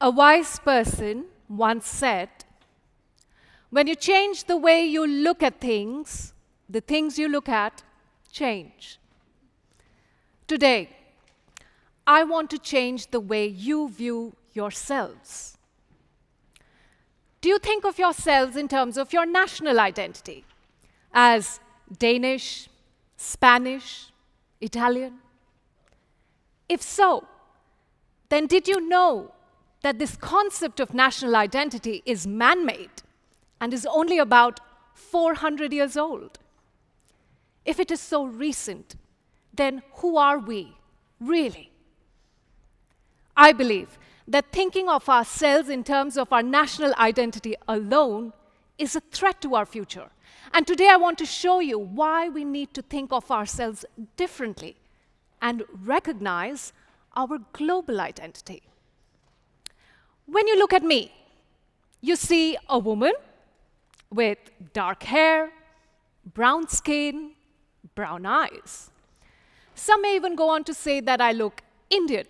A wise person once said, when you change the way you look at things, the things you look at change. Today, I want to change the way you view yourselves. Do you think of yourselves in terms of your national identity, as Danish, Spanish, Italian? If so, then did you know that this concept of national identity is man-made and is only about 400 years old? If it is so recent, then who are we, really? I believe that thinking of ourselves in terms of our national identity alone is a threat to our future. And today I want to show you why we need to think of ourselves differently and recognize our global identity. When you look at me, you see a woman with dark hair, brown skin, brown eyes. Some may even go on to say that I look Indian,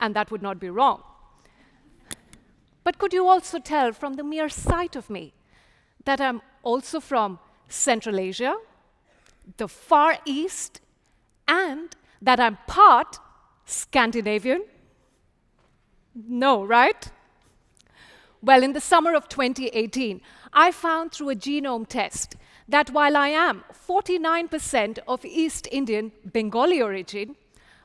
and that would not be wrong. But could you also tell from the mere sight of me that I'm also from Central Asia, the Far East, and that I'm part Scandinavian? No, right? Well, in the summer of 2018, I found through a genome test that while I am 49% of East Indian Bengali origin,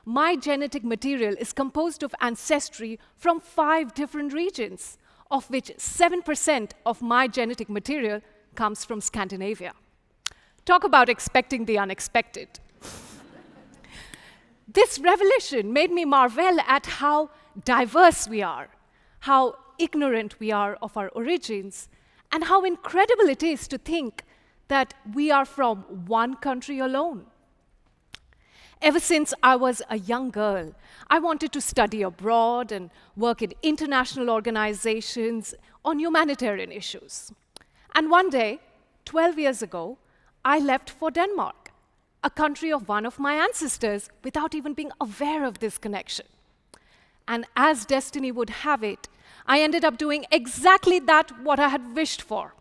my genetic material is composed of ancestry from 5 different regions, of which 7% of my genetic material comes from Scandinavia. Talk about expecting the unexpected. This revelation made me marvel at how diverse we are, how ignorant we are of our origins, and how incredible it is to think that we are from one country alone. Ever since I was a young girl, I wanted to study abroad and work in international organizations on humanitarian issues. And one day, 12 years ago, I left for Denmark, a country of one of my ancestors, without even being aware of this connection. And as destiny would have it, I ended up doing exactly that what I had wished for.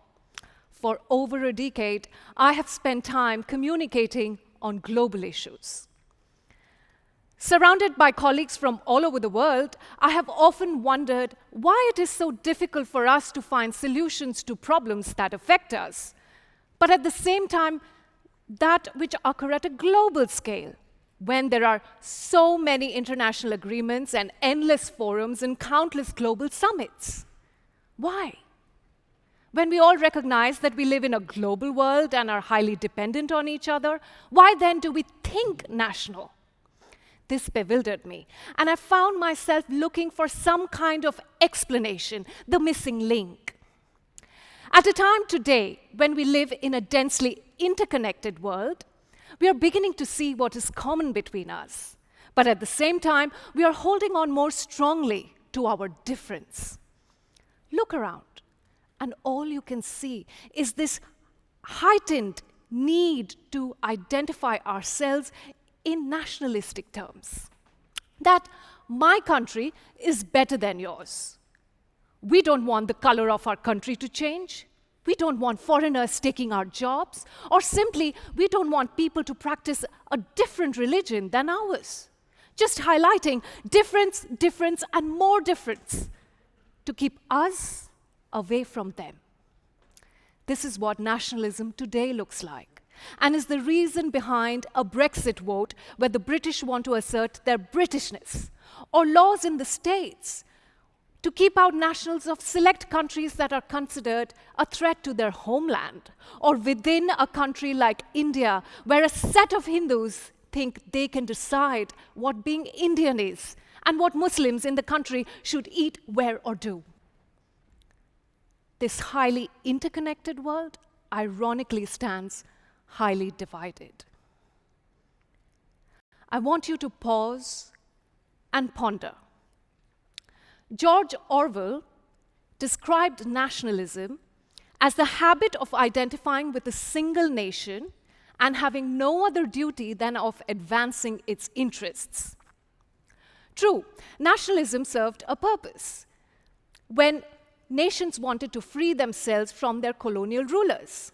For over a decade, I have spent time communicating on global issues. Surrounded by colleagues from all over the world, I have often wondered why it is so difficult for us to find solutions to problems that affect us, but at the same time, that which occur at a global scale, when there are so many international agreements and endless forums and countless global summits. Why? When we all recognize that we live in a global world and are highly dependent on each other, why then do we think national? This bewildered me, and I found myself looking for some kind of explanation, the missing link. At a time today when we live in a densely interconnected world, we are beginning to see what is common between us. But at the same time, we are holding on more strongly to our difference. Look around, and all you can see is this heightened need to identify ourselves in nationalistic terms. That my country is better than yours. We don't want the color of our country to change. We don't want foreigners taking our jobs, or simply, we don't want people to practice a different religion than ours. Just highlighting difference, difference, and more difference to keep us away from them. This is what nationalism today looks like, and is the reason behind a Brexit vote where the British want to assert their Britishness, or laws in the States to keep out nationals of select countries that are considered a threat to their homeland, or within a country like India, where a set of Hindus think they can decide what being Indian is and what Muslims in the country should eat, wear, or do. This highly interconnected world, ironically, stands highly divided. I want you to pause and ponder. George Orwell described nationalism as the habit of identifying with a single nation and having no other duty than of advancing its interests. True, nationalism served a purpose. when nations wanted to free themselves from their colonial rulers.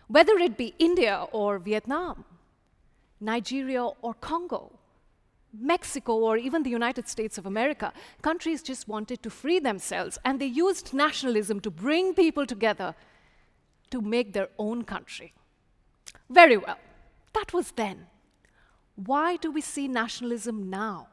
Whether it be India or Vietnam, Nigeria or Congo, Mexico or even the United States of America, countries just wanted to free themselves, and they used nationalism to bring people together to make their own country. Very well, that was then. Why do we see nationalism now?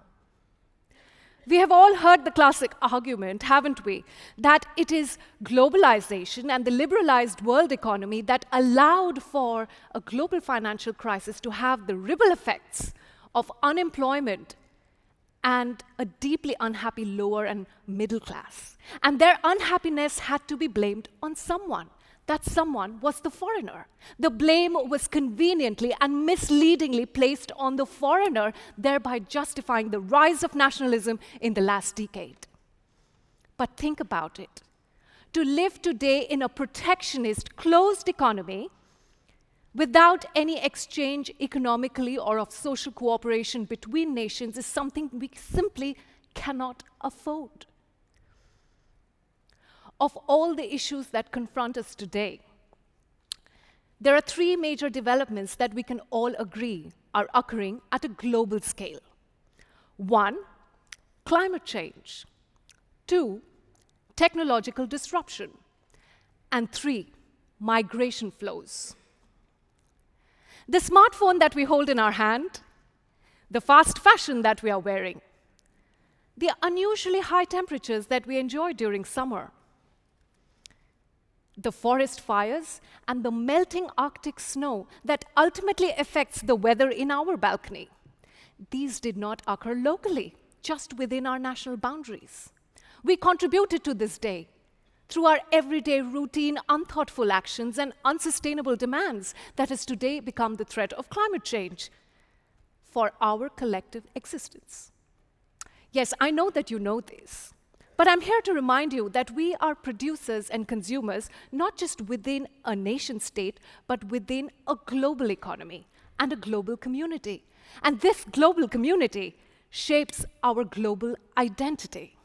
We have all heard the classic argument, haven't we, that it is globalization and the liberalized world economy that allowed for a global financial crisis to have the ripple effects of unemployment and a deeply unhappy lower and middle class. And their unhappiness had to be blamed on someone. That someone was the foreigner. The blame was conveniently and misleadingly placed on the foreigner, thereby justifying the rise of nationalism in the last decade. But think about it. To live today in a protectionist, closed economy, without any exchange economically or of social cooperation between nations, is something we simply cannot afford. Of all the issues that confront us today, there are three major developments that we can all agree are occurring at a global scale. One, climate change. Two, technological disruption. And three, migration flows. The smartphone that we hold in our hand, the fast fashion that we are wearing, the unusually high temperatures that we enjoy during summer, the forest fires, and the melting Arctic snow that ultimately affects the weather in our balcony. These did not occur locally, just within our national boundaries. We contributed to this day through our everyday routine, unthoughtful actions and unsustainable demands that has today become the threat of climate change for our collective existence. Yes, I know that you know this. But I'm here to remind you that we are producers and consumers, not just within a nation state, but within a global economy and a global community. And this global community shapes our global identity.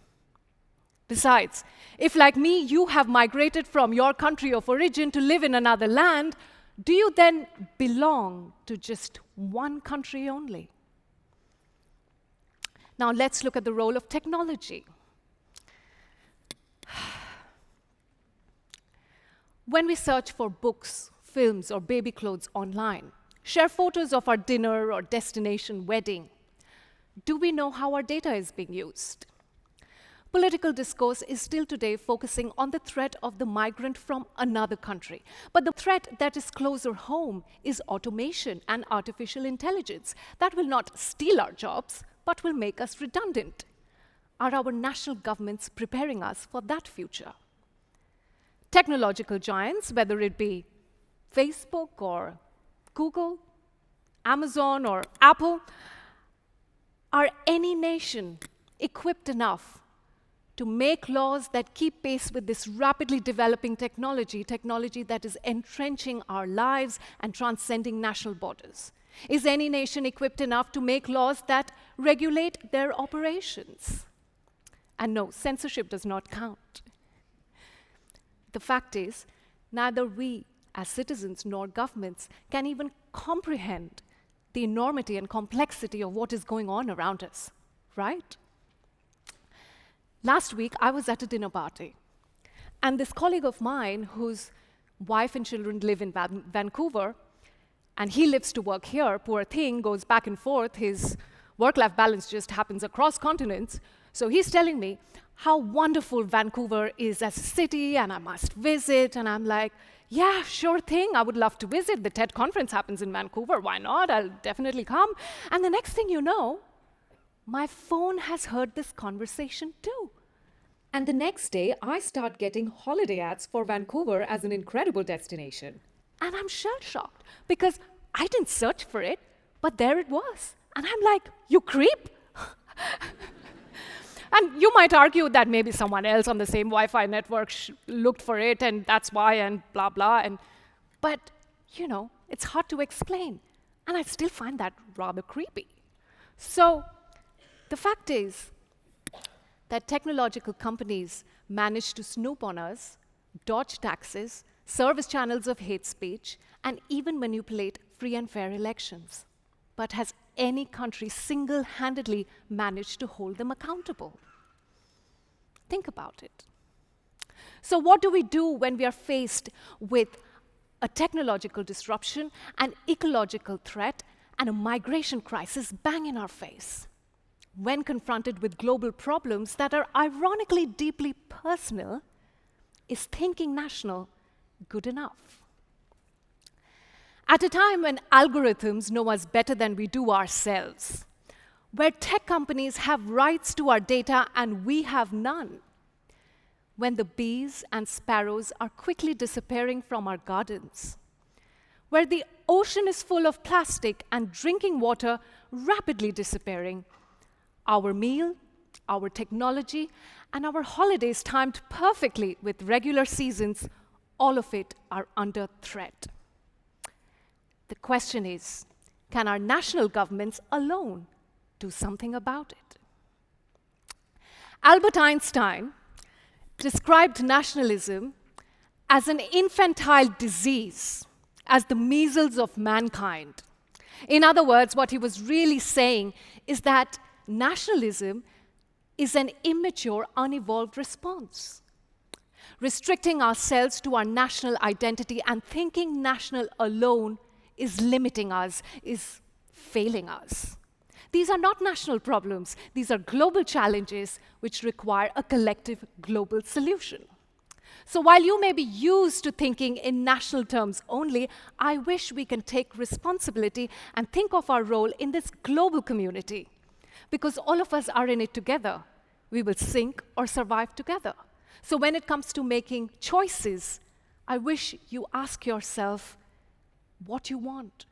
Besides, if like me, you have migrated from your country of origin to live in another land, do you then belong to just one country only? Now let's look at the role of technology. When we search for books, films, or baby clothes online, share photos of our dinner or destination wedding, do we know how our data is being used? Political discourse is still today focusing on the threat of the migrant from another country. But the threat that is closer home is automation and artificial intelligence that will not steal our jobs, but will make us redundant. Are our national governments preparing us for that future? Technological giants, whether it be Facebook or Google, Amazon or Apple, are any nation equipped enough to make laws that keep pace with this rapidly developing technology that is entrenching our lives and transcending national borders? Is any nation equipped enough to make laws that regulate their operations? And no, censorship does not count. The fact is, neither we as citizens nor governments can even comprehend the enormity and complexity of what is going on around us, right? Last week, I was at a dinner party, and this colleague of mine, whose wife and children live in Vancouver, and he lives to work here, poor thing, goes back and forth, his work-life balance just happens across continents, so he's telling me how wonderful Vancouver is as a city, and I must visit, and I'm like, yeah, sure thing, I would love to visit. The TED conference happens in Vancouver, why not? I'll definitely come. And the next thing you know, my phone has heard this conversation too. And the next day, I start getting holiday ads for Vancouver as an incredible destination. And I'm shell-shocked because I didn't search for it, but there it was. And I'm like, you creep? And you might argue that maybe someone else on the same Wi-Fi network looked for it, and that's why, and blah, blah. But, you know, it's hard to explain. And I still find that rather creepy. So the fact is that technological companies manage to snoop on us, dodge taxes, service channels of hate speech, and even manipulate free and fair elections. But has any country single-handedly managed to hold them accountable? Think about it. So what do we do when we are faced with a technological disruption, an ecological threat, and a migration crisis bang in our face? When confronted with global problems that are ironically deeply personal, is thinking national good enough? At a time when algorithms know us better than we do ourselves, where tech companies have rights to our data and we have none, when the bees and sparrows are quickly disappearing from our gardens, where the ocean is full of plastic and drinking water rapidly disappearing, our meal, our technology, and our holidays timed perfectly with regular seasons, all of it are under threat. The question is, can our national governments alone do something about it? Albert Einstein described nationalism as an infantile disease, as the measles of mankind. In other words, what he was really saying is that nationalism is an immature, unevolved response. Restricting ourselves to our national identity and thinking national alone is limiting us, is failing us. These are not national problems. These are global challenges which require a collective global solution. So while you may be used to thinking in national terms only, I wish we can take responsibility and think of our role in this global community. Because all of us are in it together. We will sink or survive together. So when it comes to making choices, I wish you ask yourself what you want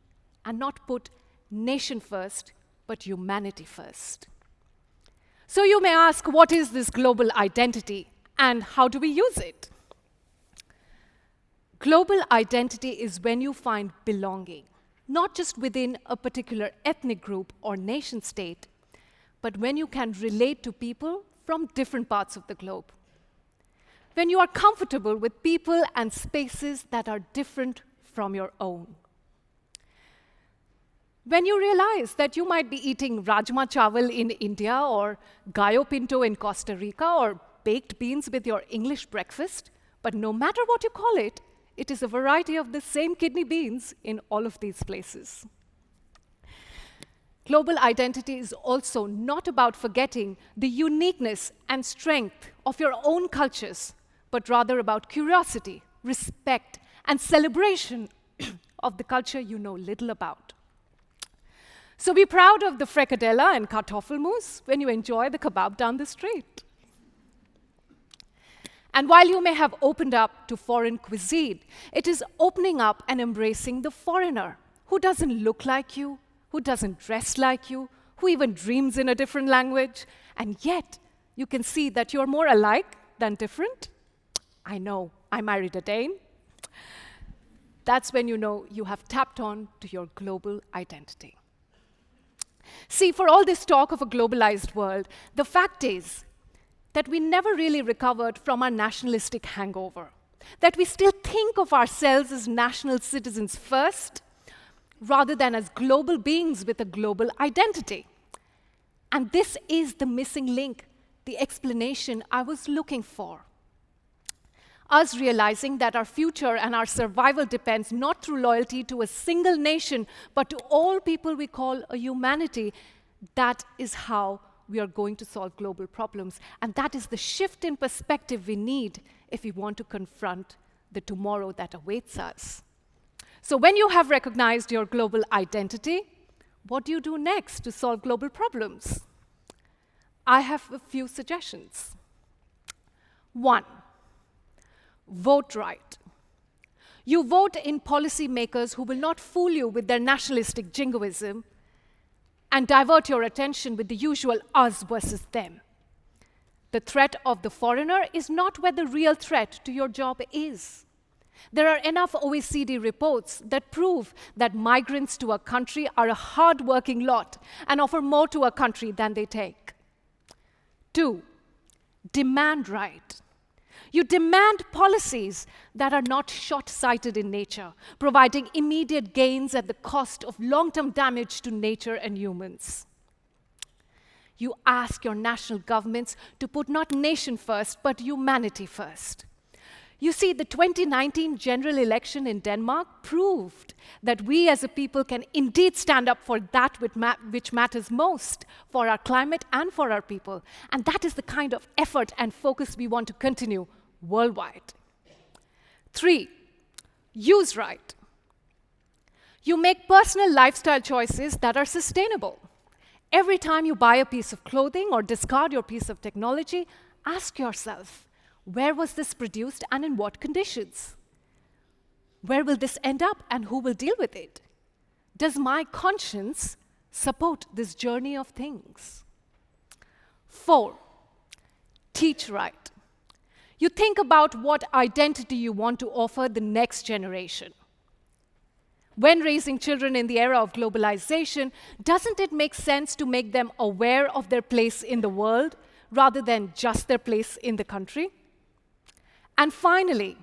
and not put nation first, but humanity first. So you may ask, what is this global identity and how do we use it? Global identity is when you find belonging, not just within a particular ethnic group or nation state, but when you can relate to people from different parts of the globe. When you are comfortable with people and spaces that are different from your own. When you realize that you might be eating rajma chawal in India or gallo pinto in Costa Rica or baked beans with your English breakfast, but no matter what you call it, it is a variety of the same kidney beans in all of these places. Global identity is also not about forgetting the uniqueness and strength of your own cultures, but rather about curiosity, respect, and celebration of the culture you know little about. So be proud of the frikadella and kartoffelmus when you enjoy the kebab down the street. And while you may have opened up to foreign cuisine, it is opening up and embracing the foreigner who doesn't look like you, who doesn't dress like you, who even dreams in a different language, and yet you can see that you're more alike than different. I know, I married a Dane. That's when you know you have tapped on to your global identity. See, for all this talk of a globalized world, the fact is that we never really recovered from our nationalistic hangover, that we still think of ourselves as national citizens first, rather than as global beings with a global identity. And this is the missing link, the explanation I was looking for. Us realizing that our future and our survival depends not through loyalty to a single nation, but to all people we call a humanity. That is how we are going to solve global problems. And that is the shift in perspective we need if we want to confront the tomorrow that awaits us. So when you have recognized your global identity, what do you do next to solve global problems? I have a few suggestions. 1, vote right. You vote in policymakers who will not fool you with their nationalistic jingoism and divert your attention with the usual us versus them. The threat of the foreigner is not where the real threat to your job is. There are enough OECD reports that prove that migrants to a country are a hard-working lot and offer more to a country than they take. 2, demand right. You demand policies that are not short-sighted in nature, providing immediate gains at the cost of long-term damage to nature and humans. You ask your national governments to put not nation first, but humanity first. You see, the 2019 general election in Denmark proved that we as a people can indeed stand up for that which matters most for our climate and for our people. And that is the kind of effort and focus we want to continue worldwide. 3, use right. You make personal lifestyle choices that are sustainable. Every time you buy a piece of clothing or discard your piece of technology, ask yourself, where was this produced and in what conditions? Where will this end up and who will deal with it? Does my conscience support this journey of things? 4, teach right. You think about what identity you want to offer the next generation. When raising children in the era of globalization, doesn't it make sense to make them aware of their place in the world rather than just their place in the country? And finally,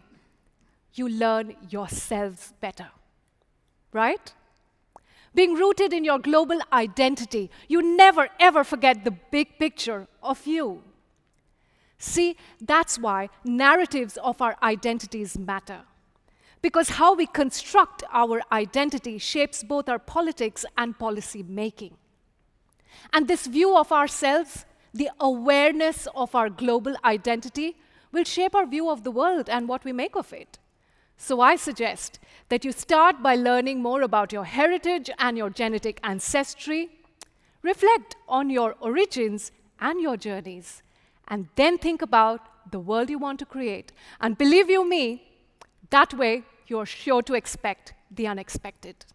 you learn yourselves better, right? Being rooted in your global identity, you never ever forget the big picture of you. See, that's why narratives of our identities matter. Because how we construct our identity shapes both our politics and policy making. And this view of ourselves, the awareness of our global identity, will shape our view of the world and what we make of it. So I suggest that you start by learning more about your heritage and your genetic ancestry, reflect on your origins and your journeys, and then think about the world you want to create. And believe you me, that way you're sure to expect the unexpected.